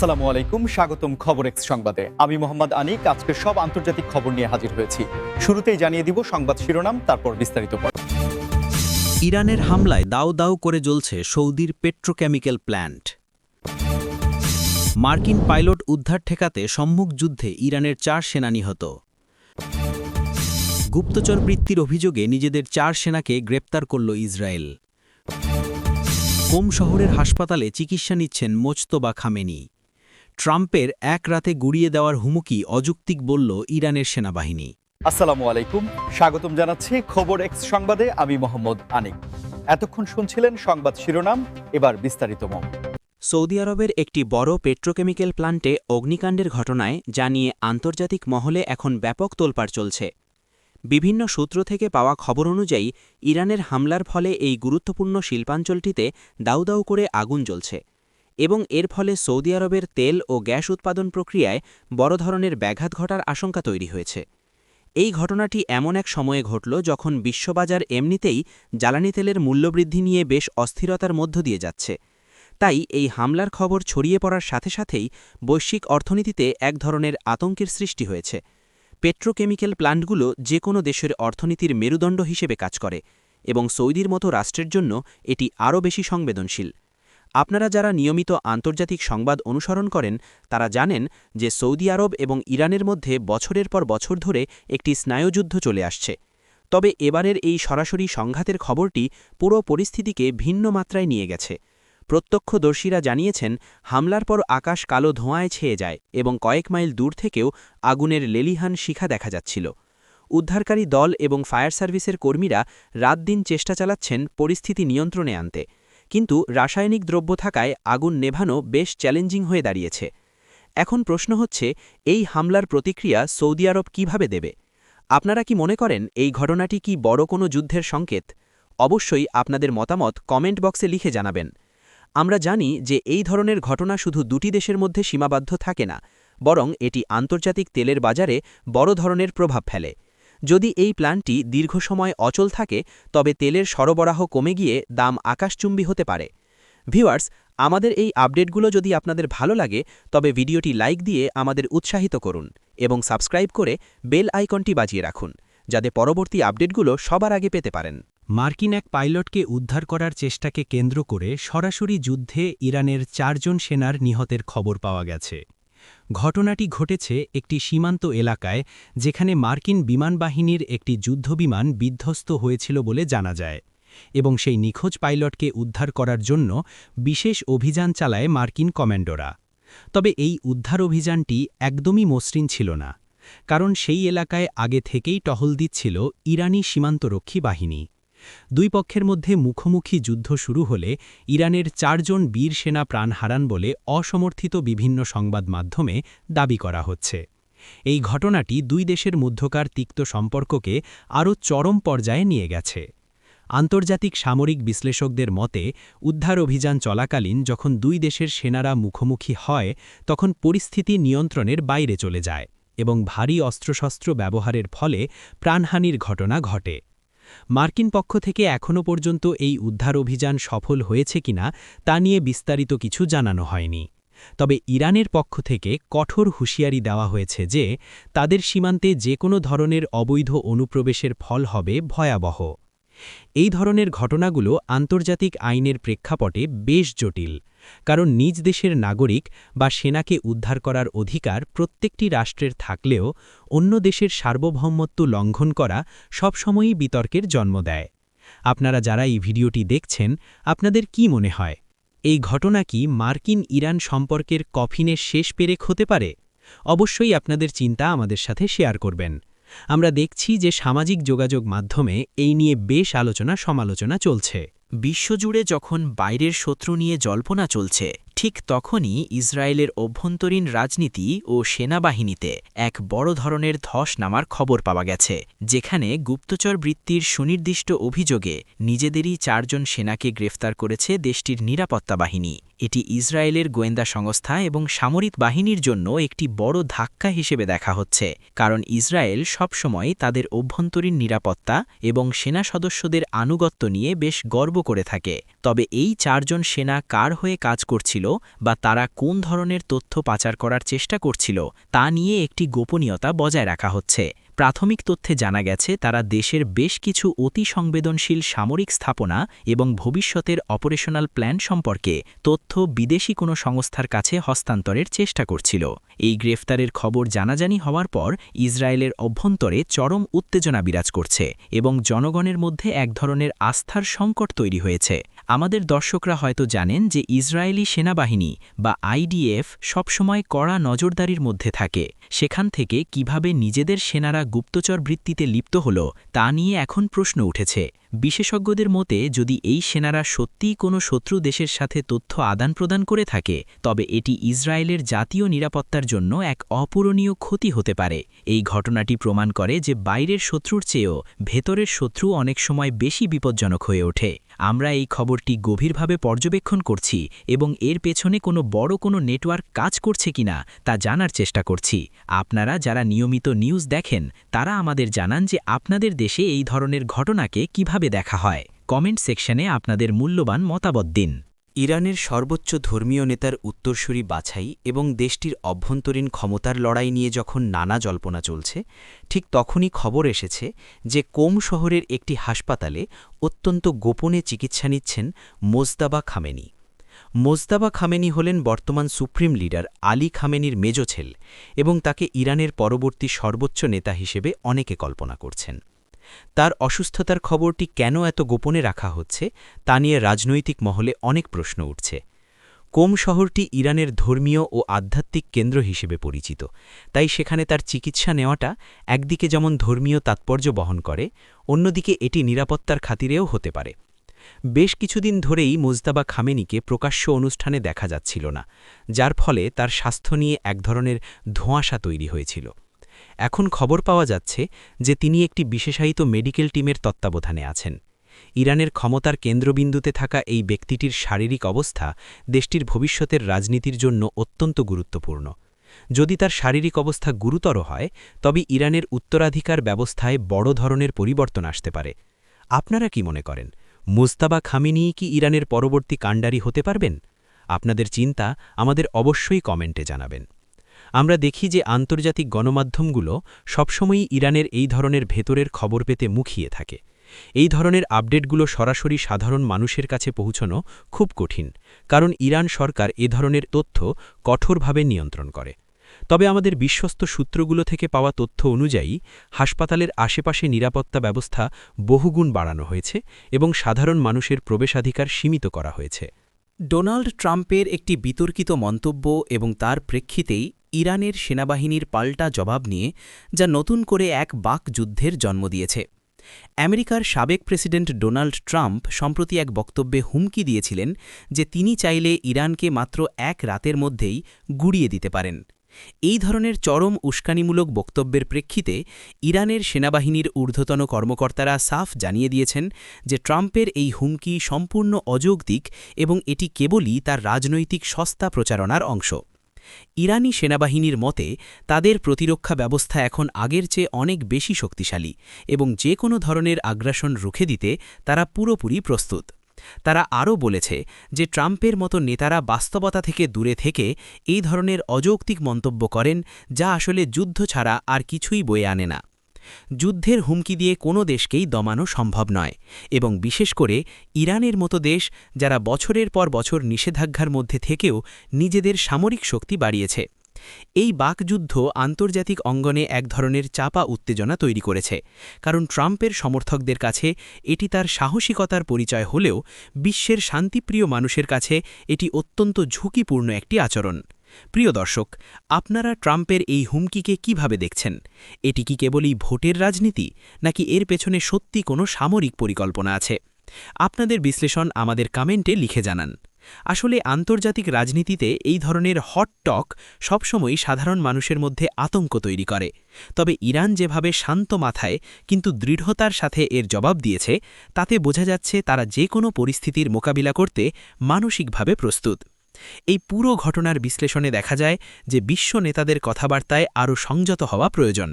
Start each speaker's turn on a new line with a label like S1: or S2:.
S1: আসসালামু আলাইকুম, স্বাগতম খবর এক্স সংবাদে। আমি মোহাম্মদ আনিক। আজকে সব আন্তর্জাতিক খবর নিয়ে হাজির হয়েছি। শুরুতেই জানিয়ে দিব সংবাদ শিরোনাম, তারপর বিস্তারিত পড়ব।
S2: ইরানের হামলায় দাউ দাউ করে জ্বলছে সৌদির পেট্রোকেমিক্যাল প্ল্যান্ট। মার্কিন পাইলট উদ্ধার ঠেকাতে সম্মুখ যুদ্ধে ইরানের 4 সেনা নিহত। গুপ্তচর বৃত্তির অভিযোগে নিজেদের 4 সেনাকে গ্রেপ্তার করল ইসরায়েল। কোম শহরের হাসপাতালে চিকিৎসা নিচ্ছেন মোজতবা খামেনি। ট্রাম্পের এক রাতে গুড়িয়ে দেওয়ার হুমকি অযৌক্তিক বলল ইরানের সেনাবাহিনী।
S1: আসসালামু আলাইকুম, স্বাগতম জানাচ্ছি খবর এক্স সংবাদে। আমি মোহাম্মদ আনিক। এতক্ষণ শুনছিলেন সংবাদ শিরোনাম, এবার বিস্তারিত।
S3: সৌদি আরবের একটি বড় পেট্রোকেমিক্যাল প্ল্যান্টে অগ্নিকাণ্ডের ঘটনায় জানিয়ে আন্তর্জাতিক মহলে এখন ব্যাপক তোলপাড় চলছে। বিভিন্ন সূত্র থেকে পাওয়া খবর অনুযায়ী ইরানের হামলার ফলে এই গুরুত্বপূর্ণ শিল্পাঞ্চলটিতে দাউ দাউ করে আগুন জ্বলছে এবং এর ফলে সৌদি আরবের তেল ও গ্যাস উৎপাদন প্রক্রিয়ায় বড় ধরনের ব্যাঘাত ঘটার আশঙ্কা তৈরি হয়েছে। এই ঘটনাটি এমন এক সময়ে ঘটল যখন বিশ্ববাজার এমনিতেই জ্বালানি তেলের মূল্যবৃদ্ধি নিয়ে বেশ অস্থিরতার মধ্য দিয়ে যাচ্ছে। তাই এই হামলার খবর ছড়িয়ে পড়ার সাথে সাথেই বৈশ্বিক অর্থনীতিতে এক ধরনের আতঙ্কের সৃষ্টি হয়েছে। পেট্রোকেমিক্যাল প্ল্যান্টগুলো যে কোনো দেশের অর্থনীতির মেরুদণ্ড হিসেবে কাজ করে এবং সৌদির মতো রাষ্ট্রের জন্য এটি আরও বেশি সংবেদনশীল। আপনারা যারা নিয়মিত আন্তর্জাতিক সংবাদ অনুসরণ করেন তারা জানেন যে সৌদি আরব এবং ইরানের মধ্যে বছরের পর বছর ধরে একটি স্নায়ুযুদ্ধ চলে আসছে। তবে এবারের এই সরাসরি সংঘাতের খবরটি পুরো পরিস্থিতিকে ভিন্ন মাত্রায় নিয়ে গেছে। প্রত্যক্ষদর্শীরা জানিয়েছেন হামলার পর আকাশ কালো ধোঁয়ায় ছেয়ে যায় এবং কয়েক মাইল দূর থেকেও আগুনের লেলিহান শিখা দেখা যাচ্ছিল। উদ্ধারকারী দল এবং ফায়ার সার্ভিসের কর্মীরা রাতদিন চেষ্টা চালাচ্ছেন পরিস্থিতি নিয়ন্ত্রণে আনতে, কিন্তু রাসায়নিক দ্রব্য থাকায় আগুন নেভানো বেশ চ্যালেঞ্জিং হয়ে দাঁড়িয়েছে। এখন প্রশ্ন হচ্ছে, এই হামলার প্রতিক্রিয়া সৌদি আরব কীভাবে দেবে? আপনারা কি মনে করেন এই ঘটনাটি কি বড় কোনো যুদ্ধের সংকেত? অবশ্যই আপনাদের মতামত কমেন্ট বক্সে লিখে জানাবেন। আমরা জানি যে এই ধরনের ঘটনা শুধু দুটি দেশের মধ্যে সীমাবদ্ধ থাকে না, বরং এটি আন্তর্জাতিক তেলের বাজারে বড় ধরনের প্রভাব ফেলে। যদি এই প্ল্যান্টটি দীর্ঘ সময় অচল থাকে তবে তেলের সরবরাহ কমে গিয়ে দাম আকাশচুম্বী হতে পারে। ভিউয়ার্স, আমাদের এই আপডেটগুলো যদি আপনাদের ভালো লাগে তবে ভিডিওটি লাইক দিয়ে আমাদের উৎসাহিত করুন এবং সাবস্ক্রাইব করে বেল আইকনটি বাজিয়ে রাখুন, যাতে পরবর্তী আপডেটগুলো সবার আগে পেতে পারেন।
S2: মার্কিন এক পাইলটকে উদ্ধার করার চেষ্টাকে কেন্দ্র করে সরাসরি যুদ্ধে ইরানের 4 জন সেনার নিহতের খবর পাওয়া গেছে। ঘটনাটি ঘটেছে একটি সীমান্ত এলাকায়, যেখানে মার্কিন বিমানবাহিনীর একটি যুদ্ধবিমান বিধ্বস্ত হয়েছিল বলে জানা যায় এবং সেই নিখোঁজ পাইলটকে উদ্ধার করার জন্য বিশেষ অভিযান চালায় মার্কিন কমান্ডোরা। তবে এই উদ্ধার অভিযানটি একদমই মসৃণ ছিল না, কারণ সেই এলাকায় আগে থেকেই টহল দিচ্ছিল ইরানি সীমান্তরক্ষী বাহিনী। দুই পক্ষের মধ্যে মুখোমুখি যুদ্ধ শুরু হলে ইরানের 4 জন বীর সেনা প্রাণ হারান বলে অসমর্থিত বিভিন্ন সংবাদ মাধ্যমে দাবি করা হচ্ছে। এই ঘটনাটি দুই দেশের মধ্যকার তিক্ত সম্পর্ককে আরও চরম পর্যায়ে নিয়ে গেছে। আন্তর্জাতিক সামরিক বিশ্লেষকদের মতে উদ্ধার অভিযান চলাকালীন যখন দুই দেশের সেনারা মুখোমুখি হয় তখন পরিস্থিতি নিয়ন্ত্রণের বাইরে চলে যায় এবং ভারী অস্ত্রশস্ত্র ব্যবহারের ফলে প্রাণহানির ঘটনা ঘটে। মার্কিন পক্ষ থেকে এখনও পর্যন্ত এই উদ্ধার অভিযান সফল হয়েছে কিনা তা নিয়ে বিস্তারিত কিছু জানানো হয়নি। তবে ইরানের পক্ষ থেকে কঠোর হুঁশিয়ারি দেওয়া হয়েছে যে তাদের সীমান্তে যে কোনো ধরনের অবৈধ অনুপ্রবেশের ফল হবে ভয়াবহ। এই ধরনের ঘটনাগুলো আন্তর্জাতিক আইনের প্রেক্ষাপটে বেশ জটিল, কারণ নিজ দেশের নাগরিক বা সেনাকে উদ্ধার করার অধিকার প্রত্যেকটি রাষ্ট্রের থাকলেও অন্য দেশের সার্বভৌমত্ব লঙ্ঘন করা সবসময়ই বিতর্কের জন্ম দেয়। আপনারা যারা এই ভিডিওটি দেখছেন, আপনাদের কি মনে হয়, এই ঘটনা কি মার্কিন ইরান সম্পর্কের কফিনের শেষ পেরেক হতে পারে? অবশ্যই আপনাদের চিন্তা আমাদের সাথে শেয়ার করবেন। আমরা দেখছি যে সামাজিক যোগাযোগ মাধ্যমে এই নিয়ে বেশ আলোচনা সমালোচনা চলছে।
S3: বিশ্বজুড়ে যখন বাইরের শত্রু নিয়ে জল্পনা চলছে, ঠিক তখনই ইসরায়েলের অভ্যন্তরীণ রাজনীতি ও সেনাবাহিনীতে এক বড় ধরনের ধস নামার খবর পাওয়া গেছে, যেখানে গুপ্তচর বৃত্তির সুনির্দিষ্ট অভিযোগে নিজেদেরই 4 জন সেনাকে গ্রেফতার করেছে দেশটির নিরাপত্তা বাহিনী। এটি ইসরায়েলের গোয়েন্দা সংস্থা এবং সামরিক বাহিনীর জন্য একটি বড় ধাক্কা হিসেবে দেখা হচ্ছে, কারণ ইসরায়েল সবসময় তাদের অভ্যন্তরীণ নিরাপত্তা এবং সেনা সদস্যদের আনুগত্য নিয়ে বেশ গর্ব করে থাকে।
S2: তবে এই 4 জন সেনা কার হয়ে কাজ করছিল বা তারা কোন ধরনের তথ্য পাচার করার চেষ্টা করছিল তা নিয়ে একটি গোপনীয়তা বজায় রাখা হচ্ছে। প্রাথমিক তথ্যে জানা গেছে তারা দেশের বেশ কিছু অতি সংবেদনশীল সামরিক স্থাপনা এবং ভবিষ্যতের অপারেশনাল প্ল্যান সম্পর্কে তথ্য বিদেশি কোনো সংস্থার কাছে হস্তান্তরের চেষ্টা করছিল। এই গ্রেফতারের খবর জানাজানি হওয়ার পর ইসরায়েলের অভ্যন্তরে চরম উত্তেজনা বিরাজ করছে এবং জনগণের মধ্যে এক ধরনের আস্থার সংকট তৈরি হয়েছে। আমাদের দর্শকরা হয়তো জানেন যে ইসরায়েলি সেনাবাহিনী বা আইডিএফ সবসময় কড়া নজরদারির মধ্যে থাকে। সেখান থেকে কিভাবে নিজেদের সেনারা গুপ্তচর বৃত্তিতে লিপ্ত হল তা নিয়ে এখন প্রশ্ন উঠেছে। বিশেষজ্ঞদের মতে যদি এই সেনারা সত্যিই কোনো শত্রু দেশের সাথে তথ্য আদান প্রদান করে থাকে তবে এটি ইসরায়েলের জাতীয় নিরাপত্তার জন্য এক অপূরণীয় ক্ষতি হতে পারে। এই ঘটনাটি প্রমাণ করে যে বাইরের শত্রুর চেয়েও ভেতরের শত্রু অনেক সময় বেশি বিপজ্জনক হয়ে ওঠে। আমরা এই খবরটি গভীরভাবে পর্যবেক্ষণ করছি এবং এর পেছনে কোনো নেটওয়ার্ক কাজ করছে কিনা তা জানার চেষ্টা করছি। আপনারা যারা নিয়মিত নিউজ দেখেন তারা আমাদের জানান যে আপনাদের দেশে এই ধরনের ঘটনাকে কিভাবে দেখা হয়। কমেন্ট সেকশনে আপনাদের মূল্যবান মতামত দিন।
S3: ইরানের সর্বোচ্চ ধর্মীয় নেতার উত্তরসূরি বাছাই এবং দেশটির অভ্যন্তরীণ ক্ষমতার লড়াই নিয়ে যখন নানা জল্পনা চলছে, ঠিক তখনই খবর এসেছে যে কোম শহরের একটি হাসপাতালে অত্যন্ত গোপনে চিকিৎসা নিচ্ছেন মোজতাবা খামেনি। মোজতাবা খামেনি হলেন বর্তমান সুপ্রিম লিডার আলী খামেনির মেজ ছেলে এবং তাকে ইরানের পরবর্তী সর্বোচ্চ নেতা হিসেবে অনেকে কল্পনা করছেন। তার অসুস্থতার খবরটি কেন এত গোপনে রাখা হচ্ছে তা নিয়ে রাজনৈতিক মহলে অনেক প্রশ্ন উঠছে। কোম শহরটি ইরানের ধর্মীয় ও আধ্যাত্মিক কেন্দ্র হিসেবে পরিচিত, তাই সেখানে তার চিকিৎসা নেওয়াটা একদিকে যেমন ধর্মীয় তাৎপর্য বহন করে, অন্যদিকে এটি নিরাপত্তার খাতিরেও হতে পারে। বেশ কিছুদিন ধরেই মোজতাবা খামেনিকে প্রকাশ্য অনুষ্ঠানে দেখা যাচ্ছিল না, যার ফলে তার স্বাস্থ্য নিয়ে এক ধরনের ধোঁয়াশা তৈরি হয়েছিল। এখন খবর পাওয়া যাচ্ছে যে তিনি একটি বিশেষায়িত মেডিকেল টিমের তত্ত্বাবধানে আছেন। ইরানের ক্ষমতার কেন্দ্রবিন্দুতে থাকা এই ব্যক্তিটির শারীরিক অবস্থা দেশটির ভবিষ্যতের রাজনীতির জন্য অত্যন্ত গুরুত্বপূর্ণ। যদি তার শারীরিক অবস্থা গুরুতর হয় তবে ইরানের উত্তরাধিকার ব্যবস্থায় বড় ধরনের পরিবর্তন আসতে পারে। আপনারা কি মনে করেন, মোজতাবা খামেনি কি ইরানের পরবর্তী কাণ্ডারি হতে পারবেন? আপনাদের চিন্তা আমাদের অবশ্যই কমেন্টে জানাবেন। আমরা দেখি যে আন্তর্জাতিক গণমাধ্যমগুলো সবসময়ই ইরানের এই ধরনের ভেতরের খবর পেতে মুখিয়ে থাকে। এই ধরনের আপডেটগুলো সরাসরি সাধারণ মানুষের কাছে পৌঁছানো খুব কঠিন, কারণ ইরান সরকার এ ধরনের তথ্য কঠোরভাবে নিয়ন্ত্রণ করে। তবে আমাদের বিশ্বস্ত সূত্রগুলো থেকে পাওয়া তথ্য অনুযায়ী হাসপাতালের আশেপাশে নিরাপত্তা ব্যবস্থা বহুগুণ বাড়ানো হয়েছে এবং সাধারণ মানুষের প্রবেশাধিকার সীমিত করা হয়েছে।
S2: ডোনাল্ড ট্রাম্পের একটি বিতর্কিত মন্তব্য এবং তার প্রেক্ষিতেই ইরানের সেনাবাহিনীর পাল্টা জবাব নিয়ে যা নতুন করে এক বাকযুদ্ধের জন্ম দিয়েছে। আমেরিকার সাবেক প্রেসিডেন্ট ডোনাল্ড ট্রাম্প সম্প্রতি এক বক্তব্যে হুমকি দিয়েছিলেন যে তিনি চাইলে ইরানকে মাত্র এক রাতের মধ্যেই গুড়িয়ে দিতে পারেন। এই ধরনের চরম উস্কানিমূলক বক্তব্যের প্রেক্ষিতে ইরানের সেনাবাহিনীর ঊর্ধ্বতন কর্মকর্তারা সাফ জানিয়ে দিয়েছেন যে ট্রাম্পের এই হুমকি সম্পূর্ণ অযৌক্তিক এবং এটি কেবলই তার রাজনৈতিক সস্তা প্রচারণার অংশ। ইরানি সেনাবাহিনীর মতে তাদের প্রতিরক্ষা ব্যবস্থা এখন আগের চেয়ে অনেক বেশি শক্তিশালী এবং যে কোনো ধরনের আগ্রাসন রুখে দিতে তারা পুরোপুরি প্রস্তুত। তারা আরও বলেছে যে ট্রাম্পের মতো নেতারা বাস্তবতা থেকে দূরে থেকে এই ধরনের অযৌক্তিক মন্তব্য করেন, যা আসলে যুদ্ধ ছাড়া আর কিছুই বয়ে আনে না। যুদ্ধের হুমকি দিয়ে কোনো দেশকেই দমানো সম্ভব নয় এবং বিশেষ করে ইরানের মতো দেশ যারা বছরের পর বছর নিষেধাজ্ঞার মধ্যে থেকেও নিজেদের সামরিক শক্তি বাড়িয়েছে। এই বাকযুদ্ধ আন্তর্জাতিক অঙ্গনে এক ধরনের চাপা উত্তেজনা তৈরি করেছে, কারণ ট্রাম্পের সমর্থকদের কাছে এটি তার সাহসিকতার পরিচয় হলেও বিশ্বের শান্তিপ্রিয় মানুষের কাছে এটি অত্যন্ত ঝুঁকিপূর্ণ একটি আচরণ। প্রিয় দর্শক, আপনারা ট্রাম্পের এই হুমকিকে কিভাবে দেখছেন? এটি কি কেবলই ভোটের রাজনীতি, নাকি এর পেছনে সত্যি কোনো সামরিক পরিকল্পনা আছে? আপনাদের বিশ্লেষণ আমাদের কমেন্টে লিখে জানান। আসলে আন্তর্জাতিক রাজনীতিতে এই ধরনের হট টক সবসময়ই সাধারণ মানুষের মধ্যে আতঙ্ক তৈরি করে। তবে ইরান যেভাবে শান্ত মাথায় কিন্তু দৃঢ়তার সাথে এর জবাব দিয়েছে, তাতে বোঝা যাচ্ছে তারা যে কোনো পরিস্থিতির মোকাবিলা করতে মানসিকভাবে প্রস্তুত। এই পুরো ঘটনার বিশ্লেষণে দেখা যায় যে বিশ্ব নেতাদের কথাবার্তায় আরও সংযত হওয়া প্রয়োজন।